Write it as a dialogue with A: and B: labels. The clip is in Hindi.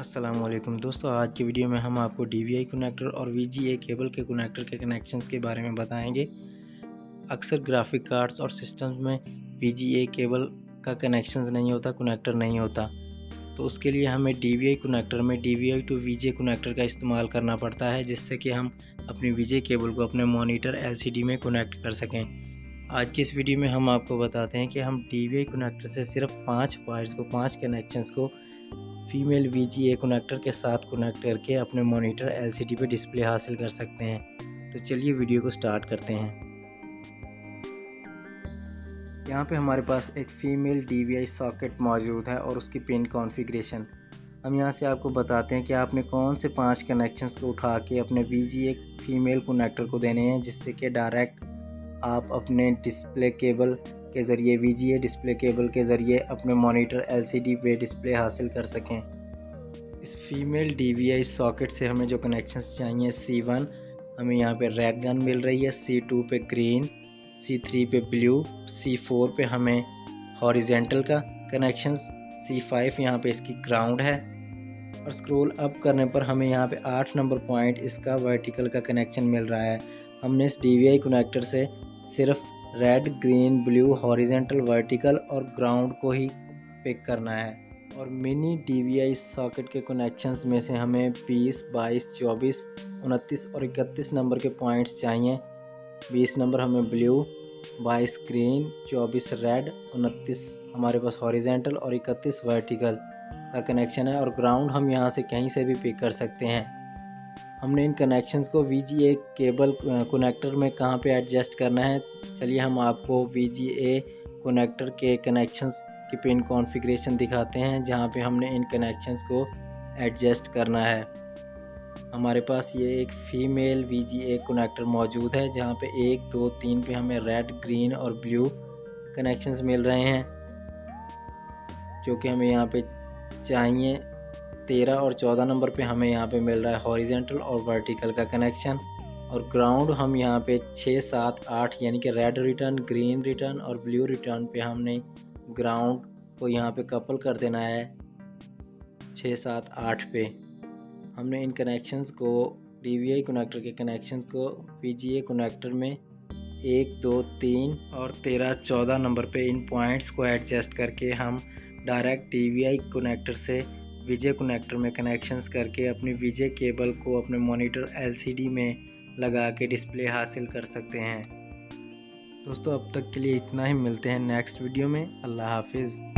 A: अस्सलामुअलैकुम दोस्तों, आज की वीडियो में हम आपको DVI कनेक्टर और VGA केबल के कनेक्टर के कनेक्शंस के बारे में बताएंगे। अक्सर ग्राफिक कार्ड्स और सिस्टम्स में VGA केबल का कनेक्शंस नहीं होता, कनेक्टर नहीं होता, तो उसके लिए हमें DVI कनेक्टर में DVI टू VGA कनेक्टर का इस्तेमाल करना पड़ता है, जिससे कि हम अपनी VGA केबल को अपने मॉनिटर LCD में कनेक्ट कर सकें। आज की इस वीडियो में हम आपको बताते हैं कि हम DVI कनेक्टर से सिर्फ 5 वायर्स को 5 कनेक्शंस को फीमेल VGA कनेक्टर के साथ कनेक्ट करके अपने मॉनिटर LCD पे डिस्प्ले हासिल कर सकते हैं। तो चलिए वीडियो को स्टार्ट करते हैं। यहाँ पे हमारे पास एक फ़ीमेल DVI सॉकेट मौजूद है और उसकी पिन कॉन्फ़िगरेशन हम यहाँ से आपको बताते हैं कि आपने कौन से 5 कनेक्शंस को उठा के अपने VGA फीमेल कनेक्टर को देने हैं, जिससे कि डायरेक्ट आप अपने डिस्प्ले केबल के ज़रिए VGA डिस्प्ले केबल के ज़रिए अपने मॉनिटर LCD पे डिस्प्ले हासिल कर सकें। इस फीमेल DVI सॉकेट से हमें जो कनेक्शंस चाहिए, C1 हमें यहाँ पे रेड गन मिल रही है, C2 पे ग्रीन, C3 पे ब्लू, C4 पे हमें हॉरिजेंटल का कनेक्शन, C5 यहाँ पे इसकी ग्राउंड है और स्क्रॉल अप करने पर हमें यहाँ पे 8 नंबर पॉइंट इसका वर्टिकल का कनेक्शन मिल रहा है। हमने इस DVI कनेक्टर से सिर्फ red, green, blue, horizontal, vertical और ग्राउंड को ही पिक करना है। और मिनी DVI सॉकेट के कनेक्शंस में से हमें 20, 22, 24, 29 और 31 नंबर के पॉइंट्स चाहिए। 20 नंबर हमें ब्लू, 22 ग्रीन, 24 रेड, 29 हमारे पास हॉरिजेंटल और 31 वर्टिकल का कनेक्शन है। और ग्राउंड हम यहाँ से कहीं से भी पिक कर सकते हैं। हमने इन कनेक्शंस को VGA केबल कनेक्टर में कहाँ पे एडजस्ट करना है, चलिए हम आपको VGA कनेक्टर के कनेक्शंस की पिन कॉन्फ़िगरेशन दिखाते हैं, जहाँ पे हमने इन कनेक्शंस को एडजस्ट करना है। हमारे पास ये एक फ़ीमेल VGA कनेक्टर मौजूद है, जहाँ पे 1, 2, 3 पे हमें रेड, ग्रीन और ब्लू कनेक्शंस मिल रहे हैं, जो कि हमें यहाँ पे चाहिए। 13 और 14 नंबर पे हमें यहाँ पे मिल रहा है हॉरिजेंटल और वर्टिकल का कनेक्शन। और ग्राउंड हम यहाँ पे 6, 7, 8 यानी कि रेड रिटर्न, ग्रीन रिटर्न और ब्लू रिटर्न पे हमने ग्राउंड को यहाँ पे कपल कर देना है। 6, 7, 8 पे हमने इन कनेक्शंस को DVI कनेक्टर के कनेक्शंस को VGA कनेक्टर में 1, 2, 3 और 13, 14 नंबर पे इन पॉइंट्स को एडजस्ट करके हम डायरेक्ट DVI कनेक्टर से VGA कनेक्टर में कनेक्शंस करके अपनी VGA केबल को अपने मॉनिटर LCD में लगा के डिस्प्ले हासिल कर सकते हैं। दोस्तों अब तक के लिए इतना ही, मिलते हैं नेक्स्ट वीडियो में। अल्लाह हाफिज़।